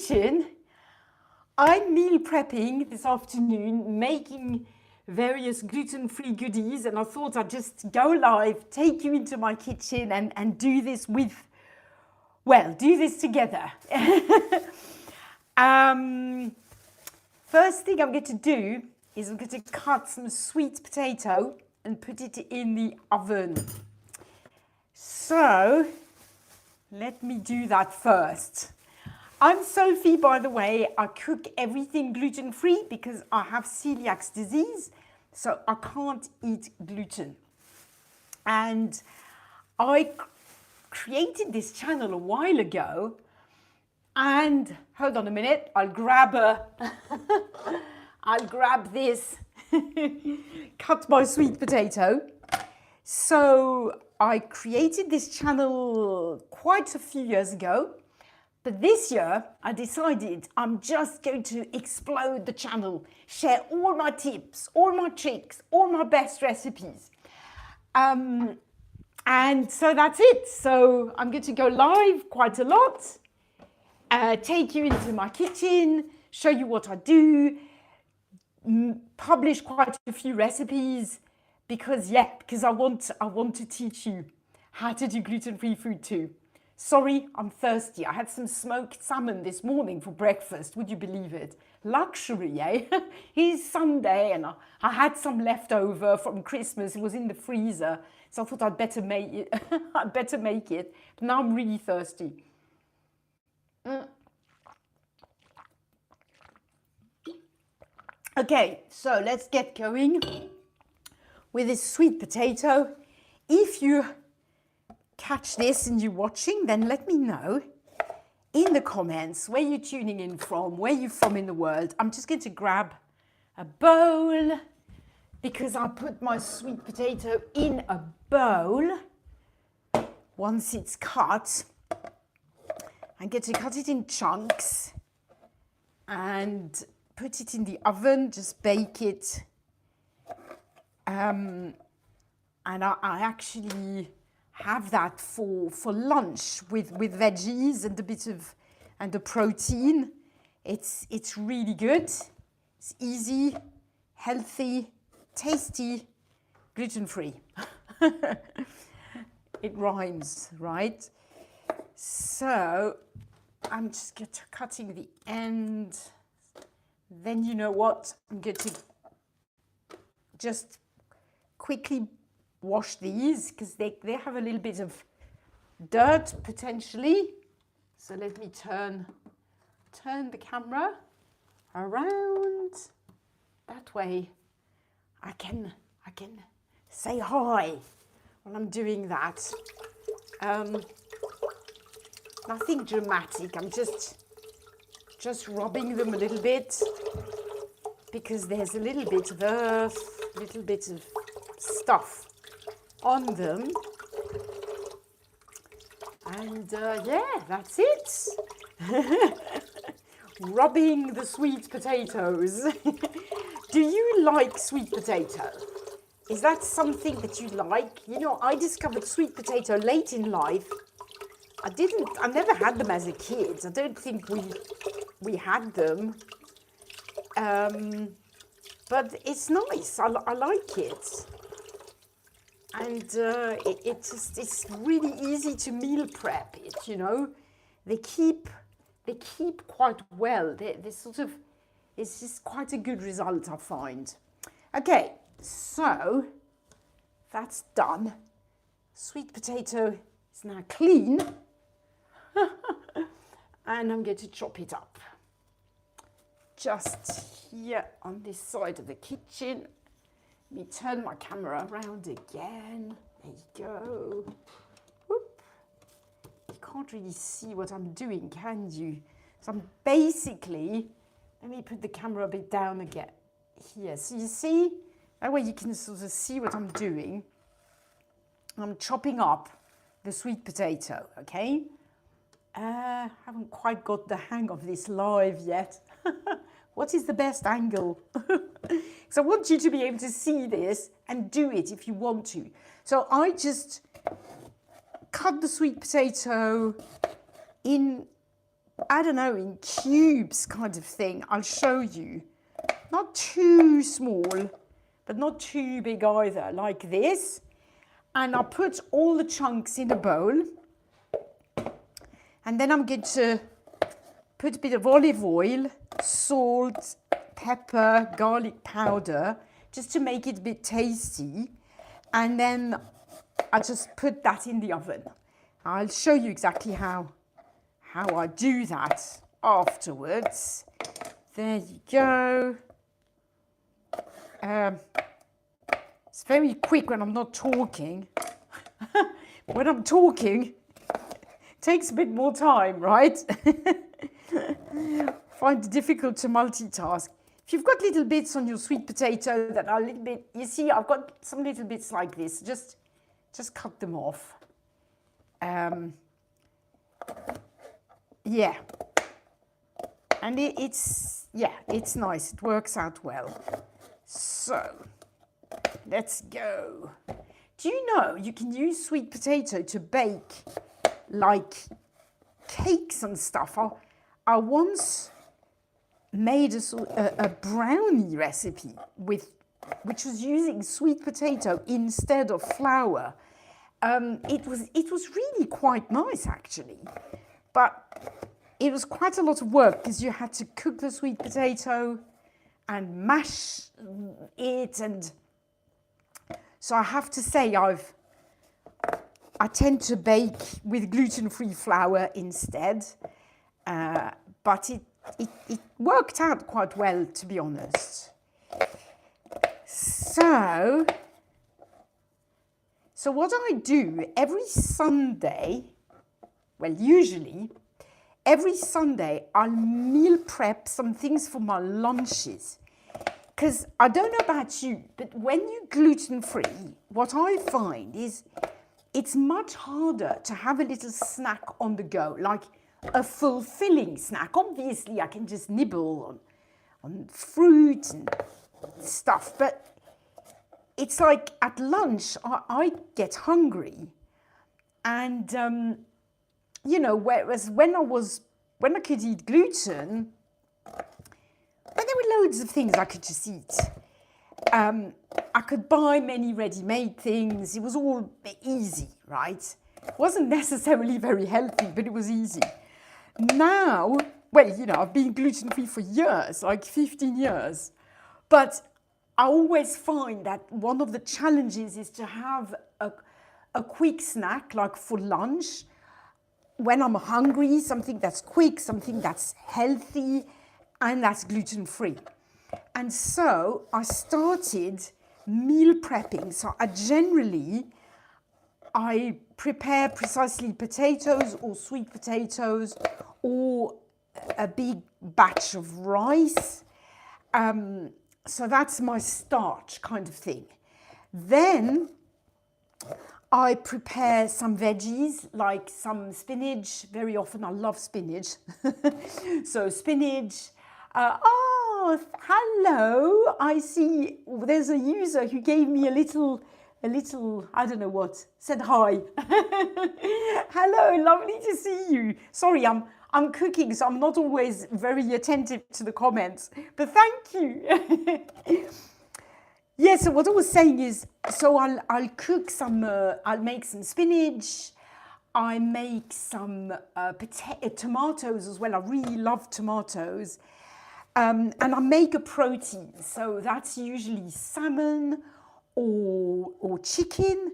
kitchen. I'm meal prepping this afternoon, making various gluten-free goodies, and I thought I'd just go live, take you into my kitchen and do this do this together. First thing I'm going to do is I'm going to cut some sweet potato and put it in the oven. So let me do that first. I'm Sophie, by the way. I cook everything gluten-free because I have celiac disease, so I can't eat gluten. And I created this channel a while ago, and hold on a minute, I'll grab this, cut my sweet potato. So I created this channel quite a few years ago. But this year, I decided I'm just going to explode the channel, share all my tips, all my tricks, all my best recipes. And so that's it. So I'm going to go live quite a lot, take you into my kitchen, show you what I do, publish quite a few recipes, because I want to teach you how to do gluten-free food too. Sorry, I'm thirsty. I had some smoked salmon this morning for breakfast. Would you believe it? Luxury, eh? It's Sunday and I had some left over from Christmas. It was in the freezer. So I thought I'd better make it. But now I'm really thirsty. Okay, so let's get going with this sweet potato. If you catch this and you're watching, then let me know in the comments where you're tuning in from, where you're from in the world. I'm just going to grab a bowl because I put my sweet potato in a bowl. Once it's cut, I'm going to cut it in chunks and put it in the oven, just bake it. And I actually have that for lunch with veggies and a bit of the protein. It's really good. It's easy, healthy, tasty, gluten-free. It rhymes, right? So I'm just cutting the end. Then you know what? I'm going to just quickly wash these because they have a little bit of dirt potentially. So let me turn the camera around. That way I can say hi while I'm doing that. Nothing dramatic. I'm just rubbing them a little bit because there's a little bit of earth, a little bit of stuff on them. And yeah, that's it. Rubbing the sweet potatoes. Do you like sweet potato? Is that something that you like? You know, I discovered sweet potato late in life. I never had them as a kid. I don't think we had them. But it's nice. I like it. And it's really easy to meal prep it, you know. They keep quite well. They sort of, it's just quite a good result, I find. Okay, so that's done. Sweet potato is now clean. And I'm going to chop it up. Just here on this side of the kitchen. Let me turn my camera around again. There you go. Whoop. You can't really see what I'm doing, can you? So I'm basically, let me put the camera a bit down again. Here, so you see, that way you can sort of see what I'm doing. I'm chopping up the sweet potato, okay? Haven't quite got the hang of this live yet. What is the best angle? So I want you to be able to see this and do it if you want to. So I just cut the sweet potato in I don't know, in cubes kind of thing. I'll show you. Not too small, but not too big either, like this. And I'll put all the chunks in a bowl. And then I'm going to put a bit of olive oil, salt, pepper, garlic powder, just to make it a bit tasty. And then I just put that in the oven. I'll show you exactly how I do that afterwards. There you go. It's very quick when I'm not talking. When I'm talking, it takes a bit more time, right? Find it difficult to multitask. If you've got little bits on your sweet potato that are a little bit, you see, I've got some little bits like this. Just cut them off. Yeah. And it's nice. It works out well. So, let's go. Do you know you can use sweet potato to bake like cakes and stuff? I once made a brownie recipe which was using sweet potato instead of flour. It was really quite nice actually, but it was quite a lot of work because you had to cook the sweet potato and mash it, and so I have to say I tend to bake with gluten-free flour instead, but it worked out quite well, to be honest. So what I do every Sunday, well, usually every Sunday I'll meal prep some things for my lunches. Because I don't know about you, but when you're gluten-free, what I find is it's much harder to have a little snack on the go, like a fulfilling snack. Obviously, I can just nibble on fruit and stuff, but it's like at lunch, I get hungry. And, whereas when I could eat gluten, but there were loads of things I could just eat. I could buy many ready-made things. It was all easy, right? It wasn't necessarily very healthy, but it was easy. Now, well, I've been gluten-free for years, like 15 years. But I always find that one of the challenges is to have a quick snack, like for lunch, when I'm hungry, something that's quick, something that's healthy, and that's gluten-free. And so I started meal prepping. So I prepare precisely potatoes or sweet potatoes or a big batch of rice. So that's my starch kind of thing. Then I prepare some veggies, like some spinach. Very often I love spinach. So spinach. Hello. I see there's a user who gave me a little, I don't know what, said hi. Hello, lovely to see you. Sorry, I'm cooking, so I'm not always very attentive to the comments, but thank you. Yeah, so what I was saying is, so I'll cook some, I'll make some spinach. I make some tomatoes as well. I really love tomatoes. And I make a protein. So that's usually salmon or chicken.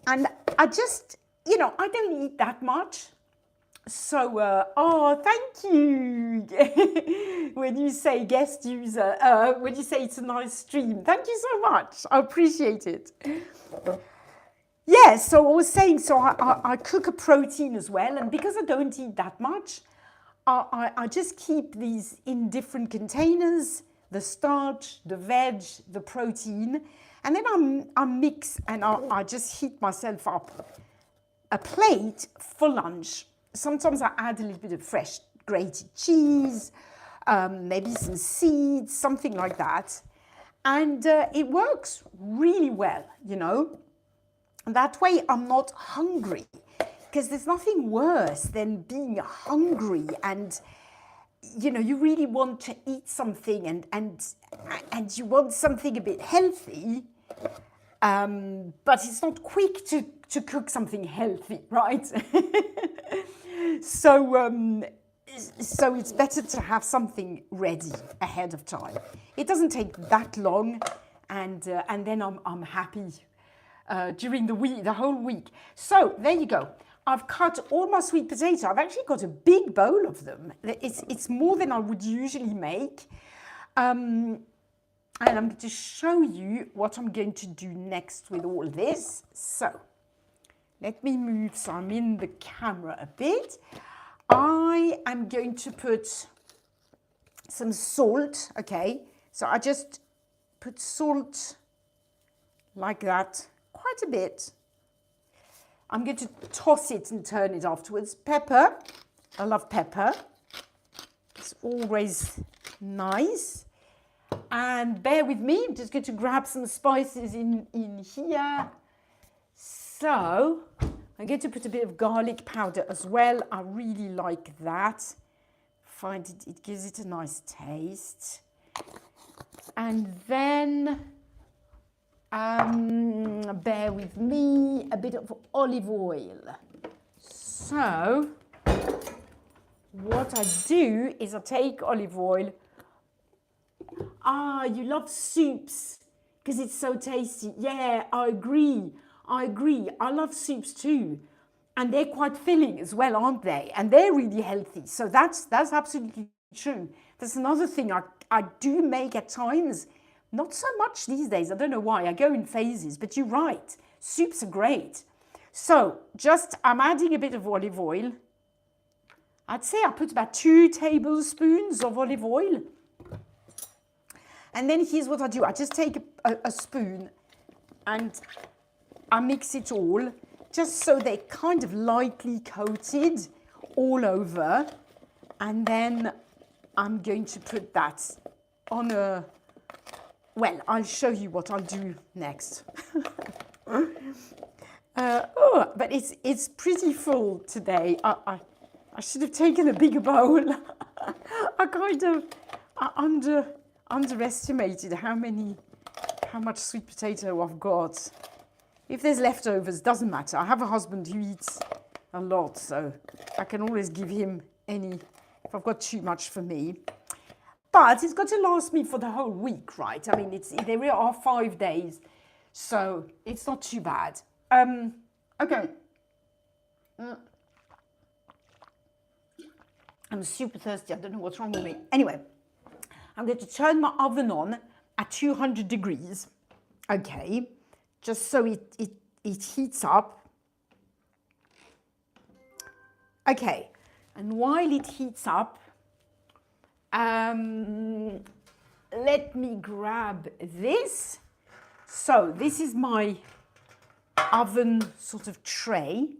And I just, I don't eat that much. So, thank you. When you say guest user, when you say it's a nice stream, thank you so much. I appreciate it. Yeah, so I was saying, so I cook a protein as well. And because I don't eat that much, I just keep these in different containers, the starch, the veg, the protein, and then I mix and I just heat myself up a plate for lunch. Sometimes I add a little bit of fresh grated cheese, maybe some seeds, something like that. And it works really well, That way I'm not hungry. because there's nothing worse than being hungry and, you know, you really want to eat something and you want something a bit healthy, but it's not quick to cook something healthy, right? So it's better to have something ready ahead of time. It doesn't take that long, and then I'm happy during the week, the whole week. So there you go. I've cut all my sweet potato. I've actually got a big bowl of them. It's more than I would usually make. And I'm going to show you what I'm going to do next with all this. So let me move so I'm in the camera a bit. I am going to put some salt, okay? So I just put salt like that, quite a bit. I'm going to toss it and turn it afterwards. Pepper, I love pepper. It's always nice. And bear with me, I'm just going to grab some spices in here. So I'm going to put a bit of garlic powder as well. I really like that. Find it gives it a nice taste. And then, bear with me, a bit of olive oil. So what I do is I take olive oil. Ah, you love soups because it's so tasty. Yeah, I agree. I love soups too. And they're quite filling as well, aren't they? And they're really healthy. So that's absolutely true. That's another thing I do make at times. Not so much these days. I don't know why. I go in phases. But you're right. Soups are great. So I'm adding a bit of olive oil. I'd say I put about 2 tablespoons of olive oil. And then here's what I do. I just take a spoon and I mix it all just so they're kind of lightly coated all over. And then I'm going to put that on a, well, I'll show you what I'll do next. But it's pretty full today. I should have taken a bigger bowl. I kind of underestimated how much sweet potato I've got. If there's leftovers, doesn't matter. I have a husband who eats a lot, so I can always give him any if I've got too much for me. But it's got to last me for the whole week, right? I mean, there are 5 days, so it's not too bad. Okay. I'm super thirsty. I don't know what's wrong with me. Anyway, I'm going to turn my oven on at 200 degrees. Okay. Just so it heats up. Okay, and while it heats up, let me grab this. So this is my oven sort of tray.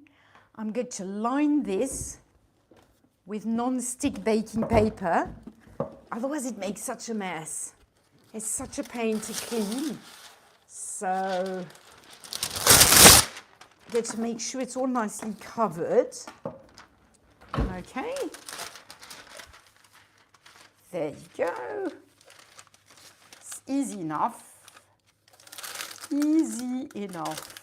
I'm going to line this with non-stick baking paper. Otherwise it makes such a mess. It's such a pain to clean. So, get to make sure it's all nicely covered. Okay. There you go. It's easy enough. Easy enough.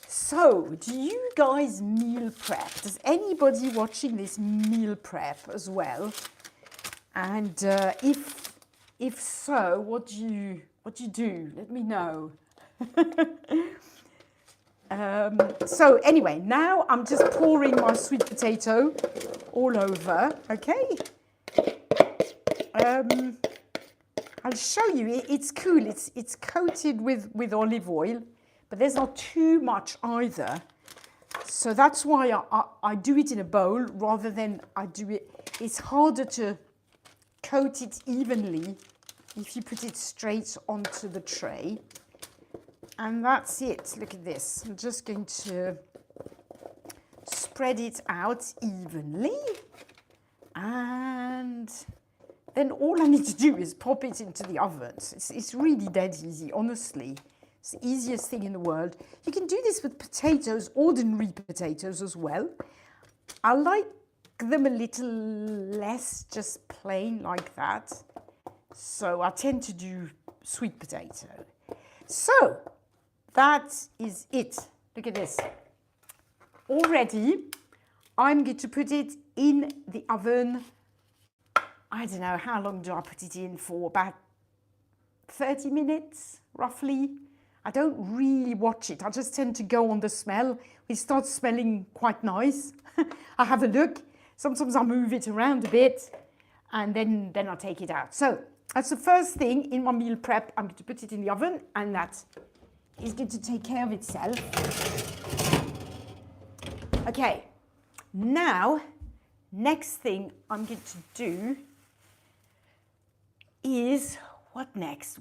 So, do you guys meal prep? Does anybody watching this meal prep as well? And if so, what do you do? Let me know. So anyway, now I'm just pouring my sweet potato all over, okay? I'll show you, it's cool, it's coated with olive oil, but there's not too much either. So that's why I do it in a bowl rather than I do it, it's harder to coat it evenly if you put it straight onto the tray. And that's it. Look at this. I'm just going to spread it out evenly. And then all I need to do is pop it into the oven. It's really dead easy, honestly. It's the easiest thing in the world. You can do this with potatoes, ordinary potatoes as well. I like them a little less just plain like that. So I tend to do sweet potato. So that is it. Look at this. Already, I'm going to put it in the oven. I don't know, how long do I put it in for? About 30 minutes, roughly. I don't really watch it. I just tend to go on the smell. It starts smelling quite nice. I have a look. Sometimes I move it around a bit and then I take it out. So that's the first thing in my meal prep. I'm going to put it in the oven and that is going to take care of itself. Okay, now, next thing I'm going to do is, what next?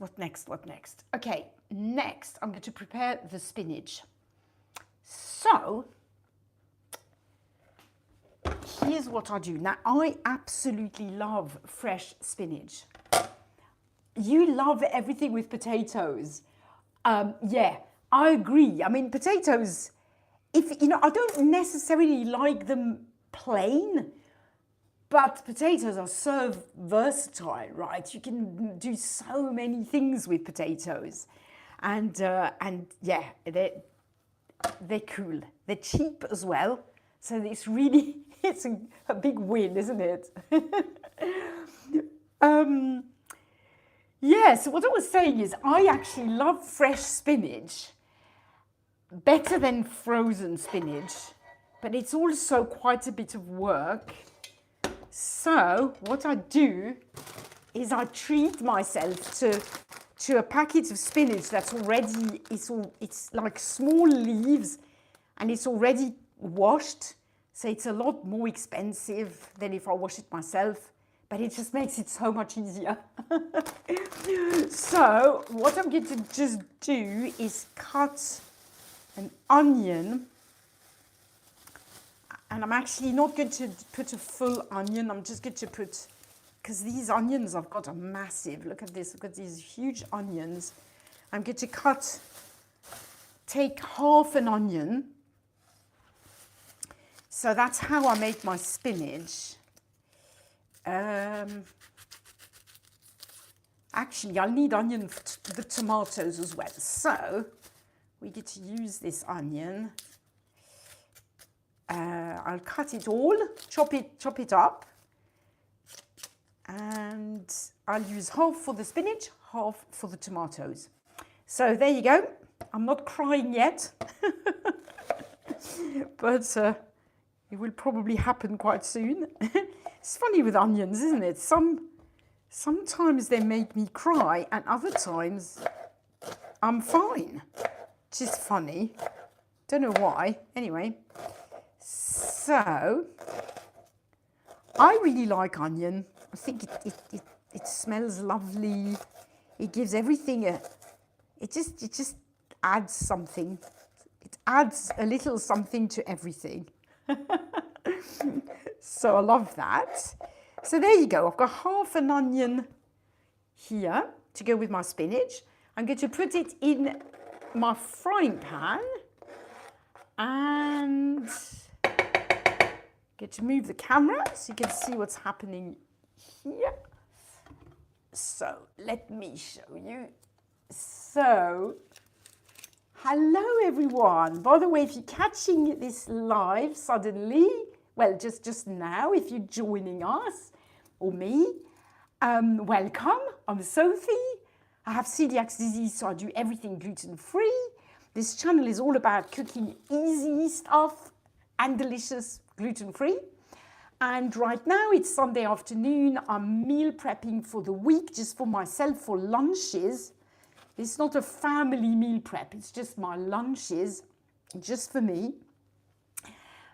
Okay, next I'm going to prepare the spinach. So, here's what I do. Now, I absolutely love fresh spinach. You love everything with potatoes. Yeah, I agree. I mean, potatoes, I don't necessarily like them plain, but potatoes are so versatile, right? You can do so many things with potatoes. And yeah, they're cool. They're cheap as well. So it's really, it's a big win, isn't it? Yeah, so what I was saying is I actually love fresh spinach better than frozen spinach, but it's also quite a bit of work. So what I do is I treat myself to a packet of spinach that's already, it's like small leaves and it's already washed. So it's a lot more expensive than if I wash it myself, but it just makes it so much easier. So what I'm going to just do is cut an onion, and I'm actually not going to put a full onion. I'm just going to put, because these onions I've got are massive. Look at this, I've got these huge onions. I'm going to take half an onion. So that's how I make my spinach. Actually, I'll need onion for the tomatoes as well. So we get to use this onion. I'll cut it all, chop it up. And I'll use half for the spinach, half for the tomatoes. So there you go. I'm not crying yet. But it will probably happen quite soon. It's funny with onions, isn't it? Sometimes they make me cry and other times I'm fine. Which is funny. Don't know why. Anyway, so I really like onion. I think it smells lovely. It gives everything it just adds something. It adds a little something to everything. So I love that. So there you go. I've got half an onion here to go with my spinach. I'm going to put it in my frying pan and get to move the camera so you can see what's happening here. So let me show you. So hello everyone. By the way, if you're catching this live suddenly, well, just now, if you're joining us or me, welcome. I'm Sophie. I have celiac disease, so I do everything gluten-free. This channel is all about cooking easy stuff and delicious gluten-free. And right now it's Sunday afternoon. I'm meal prepping for the week, just for myself, for lunches. It's not a family meal prep. It's just my lunches, just for me.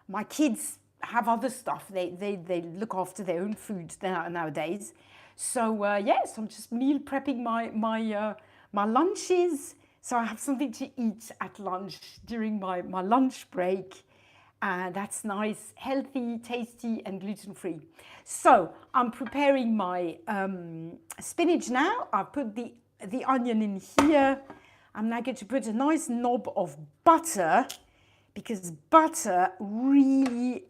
My kids have other stuff. They look after their own food nowadays. So yes, I'm just meal prepping my lunches. So I have something to eat at lunch during my lunch break. And that's nice, healthy, tasty, and gluten-free. So I'm preparing my spinach now. I've put the onion in here. I'm now going to put a nice knob of butter, because butter really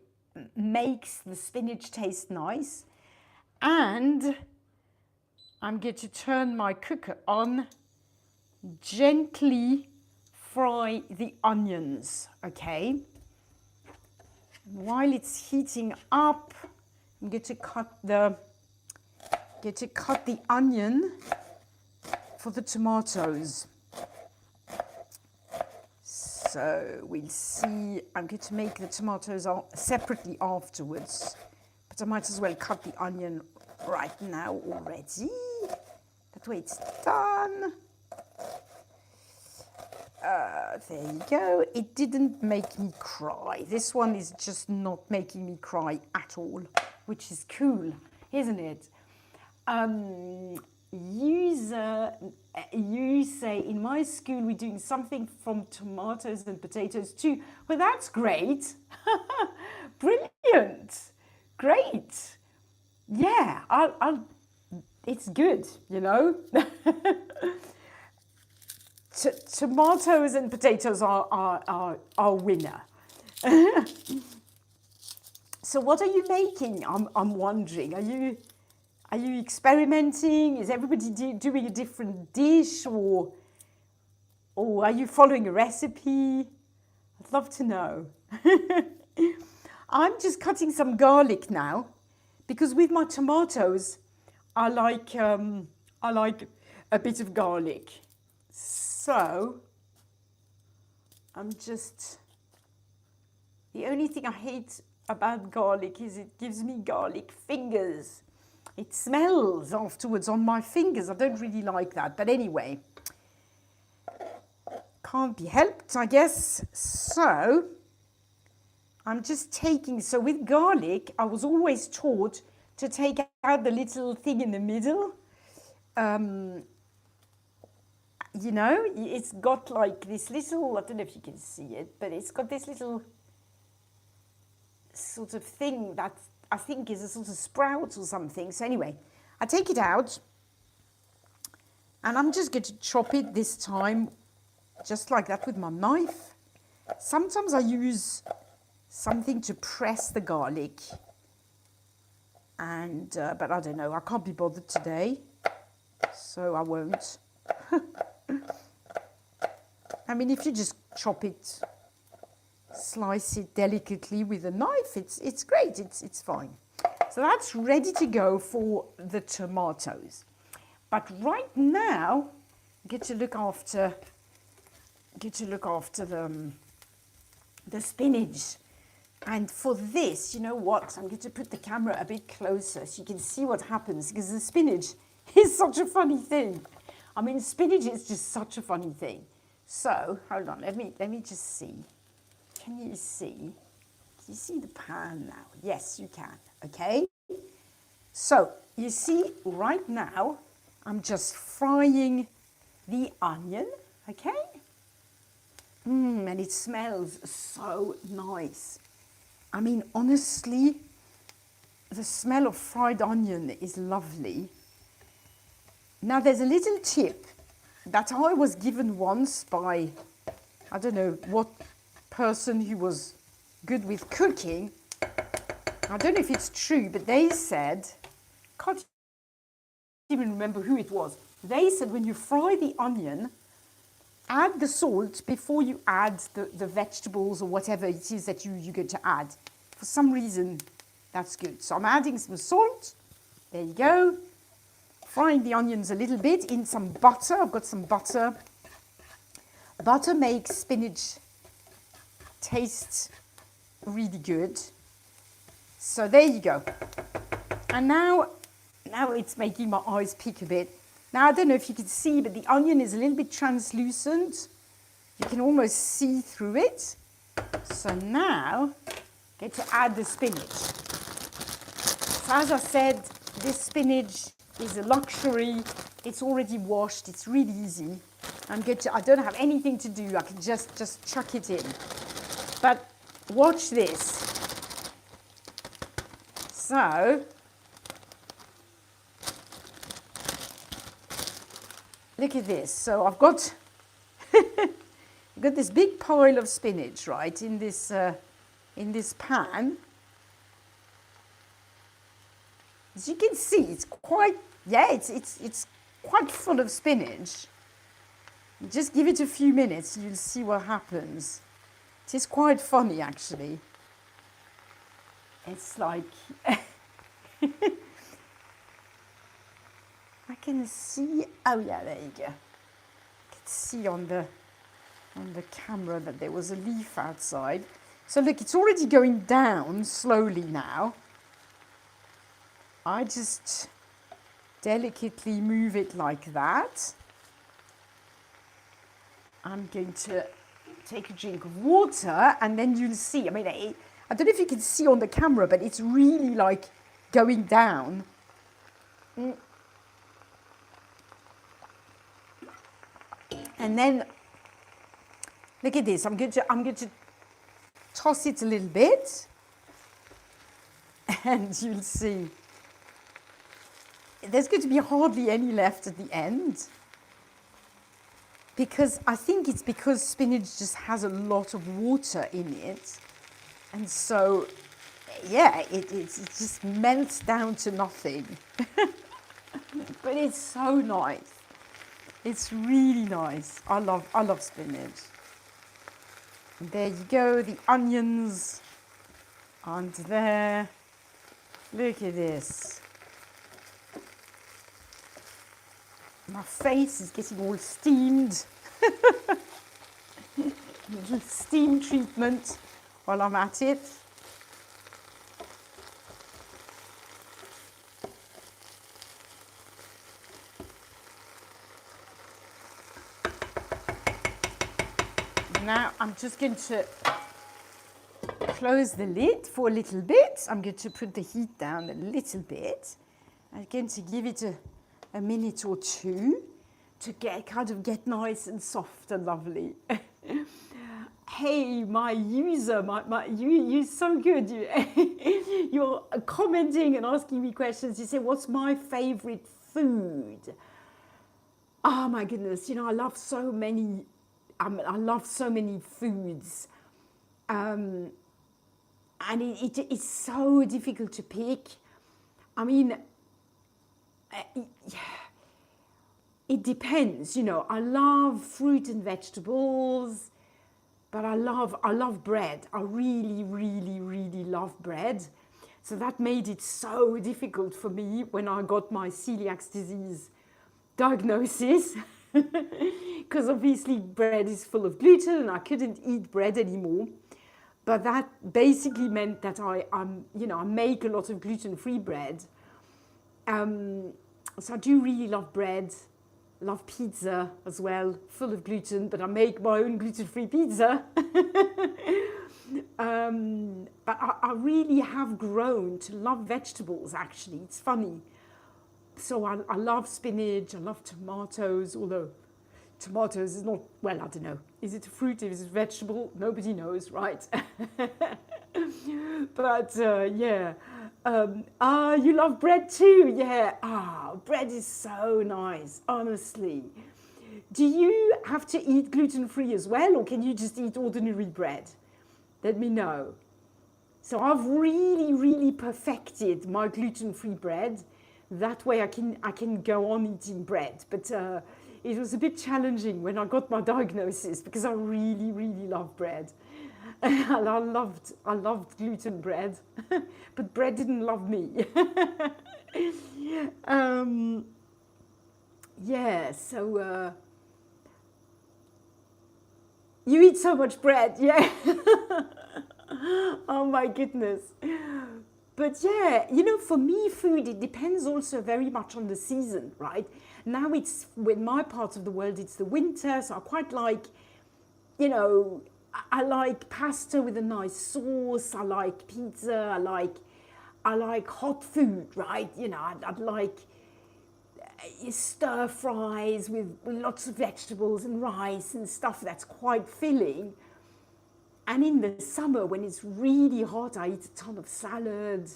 makes the spinach taste nice. And I'm going to turn my cooker on, gently fry the onions, okay? While it's heating up, I'm going to cut the onion for the tomatoes. So we'll see. I'm going to make the tomatoes separately afterwards, but I might as well cut the onion right now already. That way it's done. There you go. It didn't make me cry. This one is just not making me cry at all, which is cool, isn't it? You say, in my school we're doing something from tomatoes and potatoes too. Well, that's great. Brilliant. Great. Yeah, it's good, you know. Tomatoes and potatoes are winner. So what are you making? I'm wondering. Are you experimenting? Is everybody doing a different dish, or are you following a recipe? I'd love to know. I'm just cutting some garlic now, because with my tomatoes, I like a bit of garlic. So the only thing I hate about garlic is it gives me garlic fingers. It smells afterwards on my fingers. I don't really like that. But anyway, can't be helped, I guess. So I'm just so with garlic, I was always taught to take out the little thing in the middle. You know, it's got like this little, I don't know if you can see it, but it's got this little sort of thing that I think is a sort of sprout or something. So anyway, I take it out, and I'm just going to chop it this time, just like that with my knife. Sometimes I use something to press the garlic, and but I don't know, I can't be bothered today, so I won't. I mean, if you just chop it, slice it delicately with a knife, it's great, it's fine. So that's ready to go for the tomatoes. But right now, get to look after the spinach. And for this, you know what, I'm going to put the camera a bit closer so you can see what happens, because the spinach is such a funny thing. I mean, spinach is just such a funny thing. So, hold on, let me just see. Can you see the pan now? Yes, you can, okay? So, you see, right now, I'm just frying the onion, okay? And it smells so nice. I mean, honestly, the smell of fried onion is lovely. Now, there's a little tip that I was given once by, I don't know what person who was good with cooking. I don't know if it's true, but they said, can't even remember who it was. They said when you fry the onion, add the salt before you add the vegetables or whatever it is that you're going to add. For some reason, that's good. So I'm adding some salt. There you go. Frying the onions a little bit in some butter. I've got some butter. Butter makes spinach taste really good. So there you go. And now it's making my eyes pick a bit. Now, I don't know if you can see, but the onion is a little bit translucent. You can almost see through it. So now, get to add the spinach. So as I said, this spinach is a luxury. It's already washed. It's really easy. I don't have anything to do. I can just chuck it in. But watch this. So, look at this. So I've got I've got this big pile of spinach, right, in this pan. As you can see, it's quite, yeah, it's quite full of spinach. Just give it a few minutes, you'll see what happens. It is quite funny, actually. It's like, I can see, oh yeah, there you go. I can see on the camera that there was a leaf outside. So look, it's already going down slowly now. I just delicately move it like that. I'm going to take a drink of water and then you'll see. I mean, I don't know if you can see on the camera, but it's really like going down. And then, look at this. I'm going to toss it a little bit and you'll see. There's going to be hardly any left at the end. Because I think it's because spinach just has a lot of water in it. And so, yeah, it just melts down to nothing. But it's so nice. It's really nice. I love spinach. And there you go, the onions aren't there. Look at this. My face is getting all steamed. Little steam treatment while I'm at it. Now I'm just going to close the lid for a little bit. I'm going to put the heat down a little bit. I'm going to give it a minute or two to get nice and soft and lovely. Hey, my user, you're so good. You're commenting and asking me questions. You say, what's my favorite food? Oh my goodness, I love so many. I love so many foods. And it's so difficult to pick. I mean, it depends, I love fruit and vegetables, but I love bread. I really, really, really love bread. So that made it so difficult for me when I got my celiac disease diagnosis, because obviously bread is full of gluten and I couldn't eat bread anymore. But that basically meant that I make a lot of gluten-free bread. So I do really love bread, love pizza as well, full of gluten, but I make my own gluten-free pizza. But I really have grown to love vegetables, actually. It's funny. So I love spinach, I love tomatoes, although tomatoes is not, well, I don't know. Is it a fruit? Is it a vegetable? Nobody knows, right? But yeah. You love bread too? Yeah. Bread is so nice, honestly. Do you have to eat gluten-free as well, or can you just eat ordinary bread? Let me know. So I've really, really perfected my gluten-free bread. That way I can go on eating bread. But it was a bit challenging when I got my diagnosis because I really, really love bread. And I loved gluten bread, but bread didn't love me. Yeah, so you eat so much bread, yeah. Oh my goodness. But yeah, for me, food, it depends also very much on the season, right? Now it's, in my part of the world, it's the winter, so I quite like, I like pasta with a nice sauce, I like pizza, I like hot food, right? I'd like stir fries with lots of vegetables and rice and stuff that's quite filling. And in the summer, when it's really hot, I eat a ton of salad,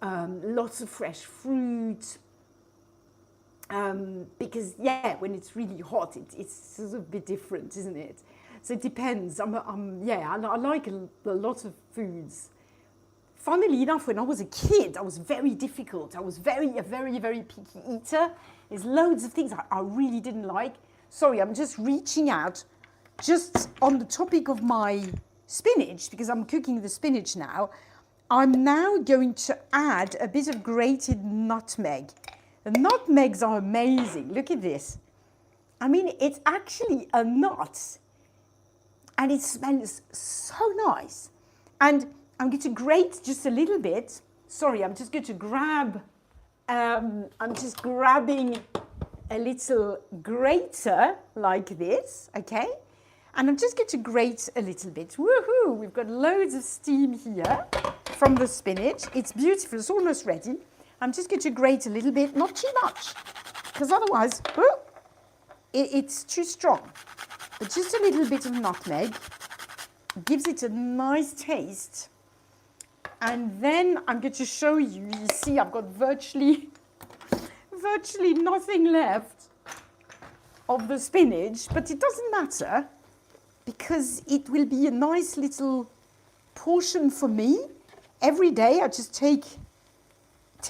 lots of fresh fruit. Because, yeah, when it's really hot, it's sort of a bit different, isn't it? So it depends. I like a lot of foods. Funnily enough, when I was a kid, I was very difficult. I was a very, very picky eater. There's loads of things I really didn't like. Sorry, I'm just reaching out just on the topic of my spinach, because I'm cooking the spinach now. I'm now going to add a bit of grated nutmeg. The nutmegs are amazing. Look at this. I mean, it's actually a nut. And it smells so nice. And I'm going to grate just a little bit. Sorry, I'm just going to grab, I'm just grabbing a little grater like this, okay? And I'm just going to grate a little bit. Woohoo! We've got loads of steam here from the spinach. It's beautiful, it's almost ready. I'm just going to grate a little bit, not too much, because otherwise, it's too strong. But just a little bit of nutmeg gives it a nice taste. And then I'm going to show you, you see I've got virtually nothing left of the spinach, but it doesn't matter because it will be a nice little portion for me. Every day I just take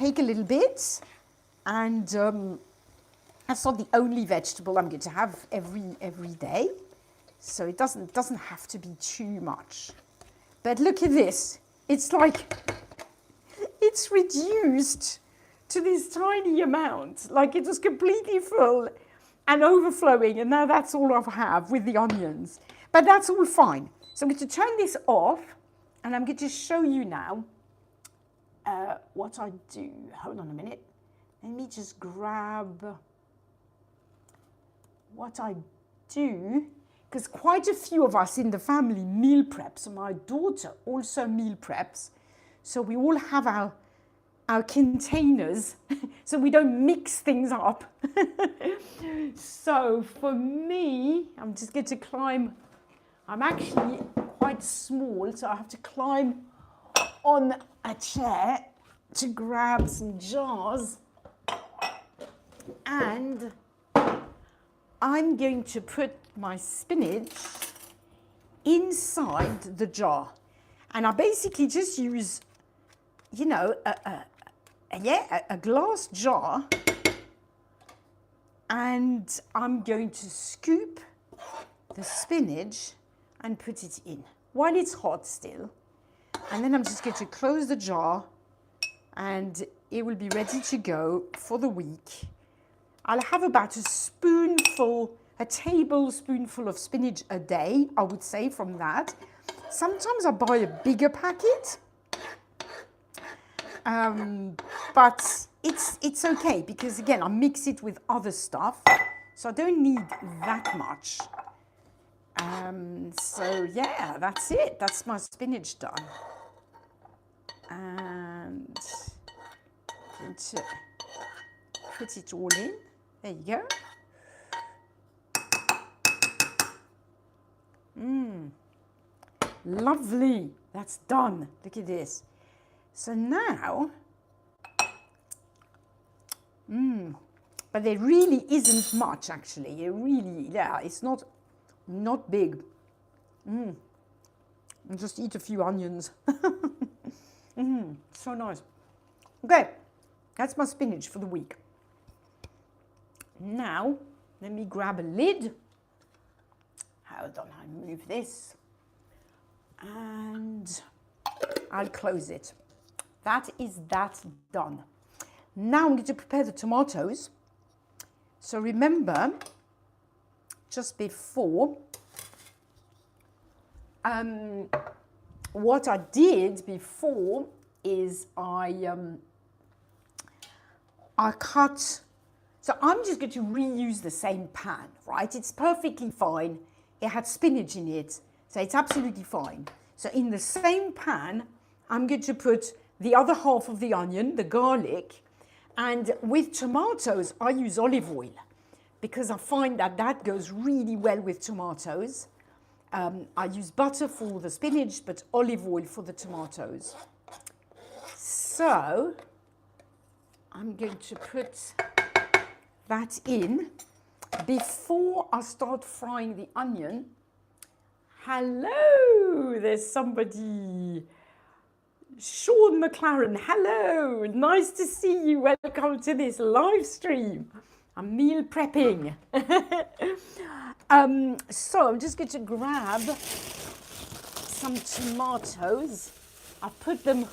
a little bit, and that's not the only vegetable I'm going to have every day. So it doesn't have to be too much. But look at this. It's like, it's reduced to this tiny amount. Like it was completely full and overflowing, and now that's all I have with the onions. But that's all fine. So I'm going to turn this off, and I'm going to show you now what I do. Hold on a minute. Let me just grab what I do. Because quite a few of us in the family meal prep. So my daughter also meal preps. So we all have our containers so we don't mix things up. So for me, I'm just going to climb. I'm actually quite small, so I have to climb on a chair to grab some jars. And I'm going to put my spinach inside the jar. And I basically just use, you know, a glass jar, and I'm going to scoop the spinach and put it in while it's hot still. And then I'm just going to close the jar, and it will be ready to go for the week. I'll have about a tablespoonful of spinach a day, I would say, from that. Sometimes I buy a bigger packet, but it's okay because, again, I mix it with other stuff, so I don't need that much. So, yeah, that's it. That's my spinach done. And I'm going to put it all in. There you go. Lovely. That's done. Look at this. So now, but there really isn't much actually. It really, yeah, it's not big. And just eat a few onions. So nice. Okay, that's my spinach for the week. Now, let me grab a lid. Hold on, I'll move this. And I'll close it. That is that done. Now I'm going to prepare the tomatoes. So remember, just before, what I did before is I cut. So I'm just going to reuse the same pan, right? It's perfectly fine. It had spinach in it, so it's absolutely fine. So in the same pan, I'm going to put the other half of the onion, the garlic, and with tomatoes, I use olive oil because I find that that goes really well with tomatoes. I use butter for the spinach, but olive oil for the tomatoes. So I'm going to put that in before I start frying the onion. Hello, there's somebody. Sean McLaren, hello, nice to see you. Welcome to this live stream. I'm meal prepping. So I'm just going to grab some tomatoes. I put them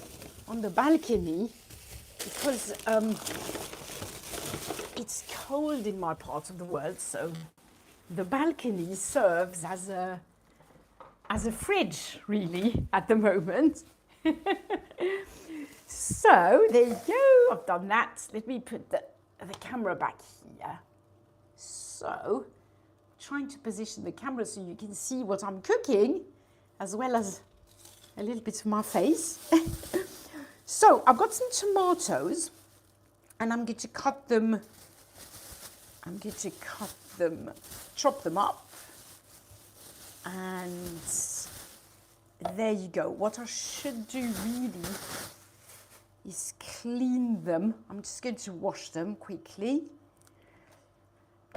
on the balcony because it's cold in my part of the world, so the balcony serves as a fridge, really, at the moment. So there you go, I've done that. Let me put the camera back here. So, trying to position the camera so you can see what I'm cooking, as well as a little bit of my face. So, I've got some tomatoes, and I'm going to cut them, chop them up, and there you go. What I should do really is clean them. I'm just going to wash them quickly.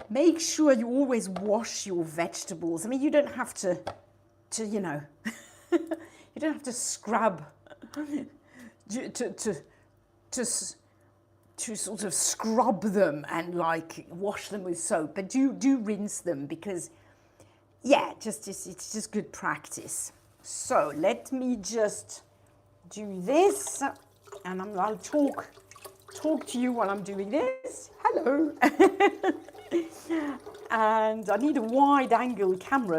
Make sure you always wash your vegetables. I mean, you don't have to you know, you don't have to scrub, to sort of scrub them and like wash them with soap, but do rinse them because, yeah, it's just good practice. So let me just do this, and I'll talk to you while I'm doing this. Hello. And I need a wide angle camera